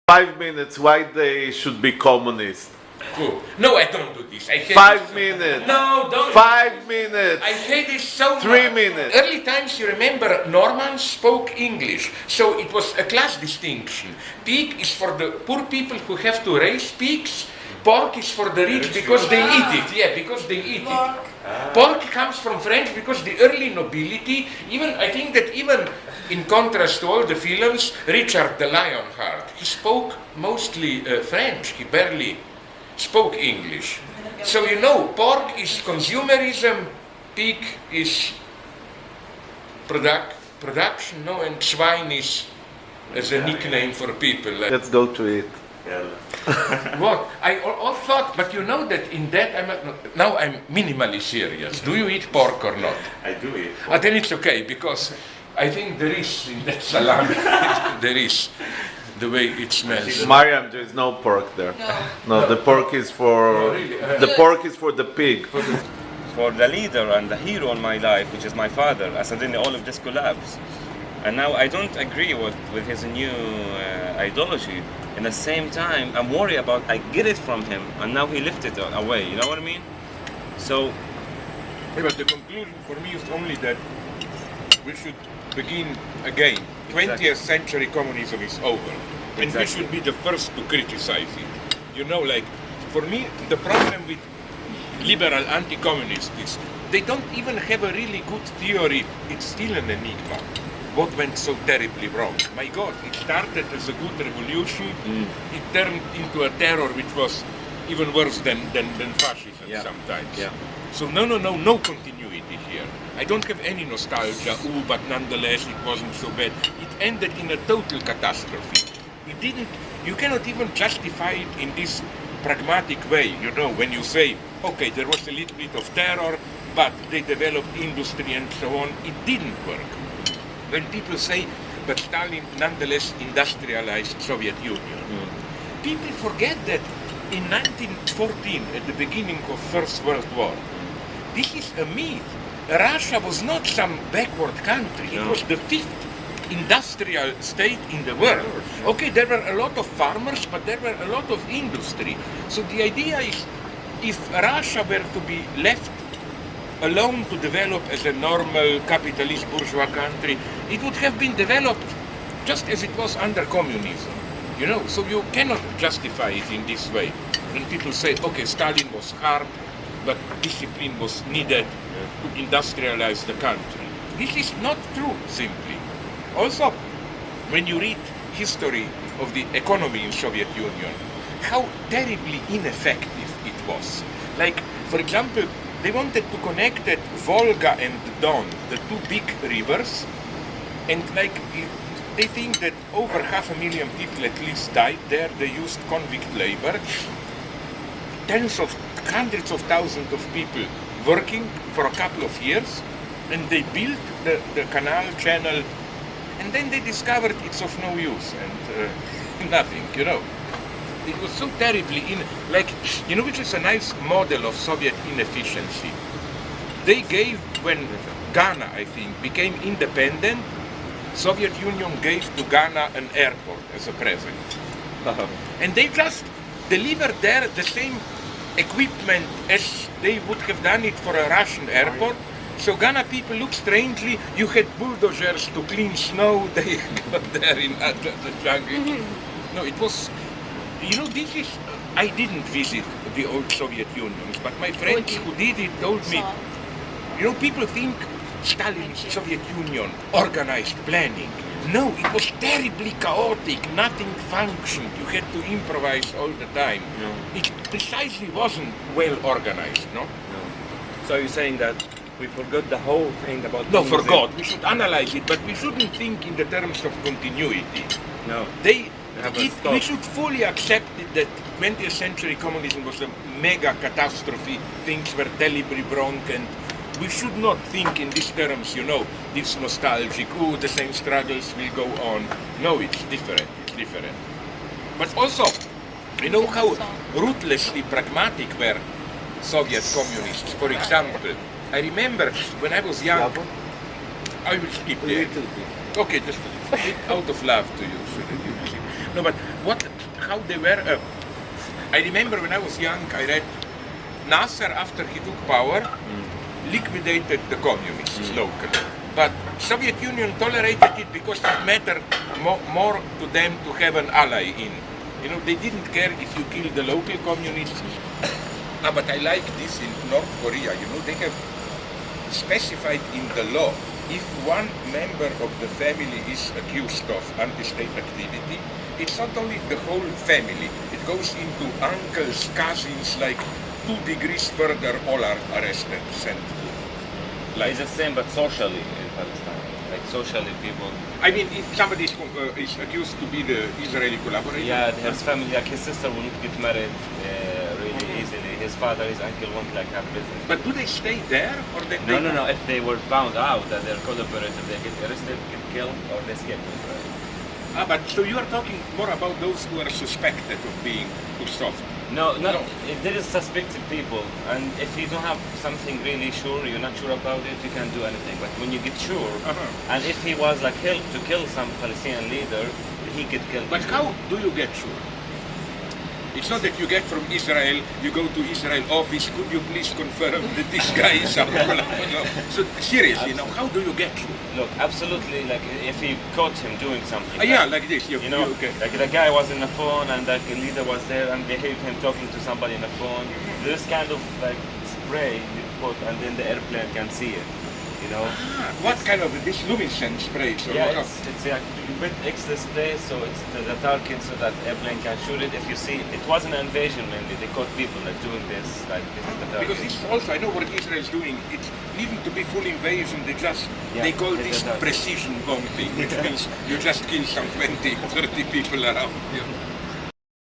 5 minutes why they should be communist. Cool. No, I don't do this. I hate 5 this. minutes. No, don't. 5 minutes. I hate this so much. 3 minutes. Early times, you remember, Normans spoke English, so it was a class distinction. Pig is for the poor people who have to raise pigs. Pork is for the rich because they eat it. Yeah, because they eat it. Pork comes from French because the early nobility, I think that even in contrast to all the films, Richard the Lionheart, he spoke mostly French. He barely spoke English. So pork is consumerism, pig is production, and swine is as a nickname for people. Let's go to it. What? I all thought, but you know that in that now I'm minimally serious. Do you eat pork or not? I do eat pork. Then it's okay, because I think there is in that salami, there is the way it smells. Mariam, there is no pork there. No, the pork is for No, really. the pork is for the pig. For the leader and the hero in my life, which is my father, suddenly all of this collapsed. And now I don't agree with his new ideology. At the same time, I'm worried about I get it from him, and now he lifted it away. You know what I mean? So, But the conclusion for me is only that we should begin again. 20th century communism is over, and we should be the first to criticize it. For me, the problem with liberal anti-communists is they don't even have a really good theory. It's still an enigma. What went so terribly wrong? My God, it started as a good revolution. It turned into a terror which was even worse than fascism sometimes. Yeah. So no continuity here. I don't have any nostalgia, but nonetheless it wasn't so bad. It ended in a total catastrophe. You cannot even justify it in this pragmatic way, when you say, okay, there was a little bit of terror, but they developed industry and so on. It didn't work. When people say, but Stalin nonetheless industrialized Soviet Union, people forget that in 1914, at the beginning of First World War, this is a myth. Russia was not some backward country. It was the fifth industrial state in the world. Okay, there were a lot of farmers, but there were a lot of industry. So the idea is, if Russia were to be left alone to develop as a normal capitalist bourgeois country, it would have been developed just as it was under communism. So you cannot justify it in this way. When people say, okay, Stalin was hard, but discipline was needed to industrialize the country. This is not true, simply. Also, when you read history of the economy in Soviet Union, how terribly ineffective it was. For example, they wanted to connect that Volga and Don, the two big rivers, and they think that over 500,000 people at least died there. They used convict labor. Hundreds of thousands of people working for a couple of years, and they built the canal channel, and then they discovered it's of no use and nothing. It was so terribly which is a nice model of Soviet inefficiency. They gave, when Ghana, I think, became independent, Soviet Union gave to Ghana an airport as a present. And they just delivered there the same equipment as they would have done it for a Russian airport. So Ghana people look strangely. You had bulldozers to clean snow. They got there in the jungle. No, it was... this is... I didn't visit the old Soviet Unions, but my friends who did it told me, people think Stalin's Soviet Union organized planning. No, it was terribly chaotic. Nothing functioned. You had to improvise all the time. It precisely wasn't well organized, no? So you're saying that we forgot the whole thing about... No, forgot. We should analyze it, but we shouldn't think in the terms of continuity. No. We should fully accept it that 20th century communism was a mega catastrophe. Things were terribly wrong, and we should not think in these terms, this nostalgic, the same struggles will go on. No, it's different. But also, how ruthlessly pragmatic were Soviet communists. For example, I remember when I was young, I will skip there. Okay, just out of love to you. No, but how they were. I remember when I was young, I read Nasser, after he took power, liquidated the communists locally. But Soviet Union tolerated it because it mattered more to them to have an ally in. You know, they didn't care if you killed the local communists. But I like this in North Korea. You know, they have specified in the law, if one member of the family is accused of anti-state activity, it's not only the whole family. It goes into uncles, cousins, like 2 degrees further, all are arrested, sent. Like it's the same, but socially in Palestine. Like socially, people. I mean, if somebody is accused to be the Israeli collaborator. Yeah, his family, like his sister, will not get married really easily. His father, his uncle won't like have business. But do they stay there, or they? No. If they were found out that they're collaborators, they get arrested, get killed, or they escape to Israel. But so you are talking more about those who are suspected of being too soft. No. There is suspected people, and if you don't have something really sure, you're not sure about it, you can't do anything. But when you get sure, and if he was like helped to kill some Palestinian leader, he could kill. But how do you get sure? It's not that you get from Israel, you go to Israel office, could you please confirm that this guy is our collaborator? No. So seriously, now how do you get sure? Look, absolutely, like if he caught him doing something. Yeah, like this. You know, okay. like the guy was in the phone and the leader was there and they heard him talking to somebody in the phone. There's kind of like spray you put and then the airplane can see it. You know. What kind of this luminescent spray? So yeah, it's like you put X display so it's the target so that airplane can shoot it. If you see, it was an invasion mainly. They caught people like doing this, like this is the target. Because this also, I know what Israel is doing. It's even to be full invasion. They call this precision bombing, which means you just kill some 20, 30 people around you.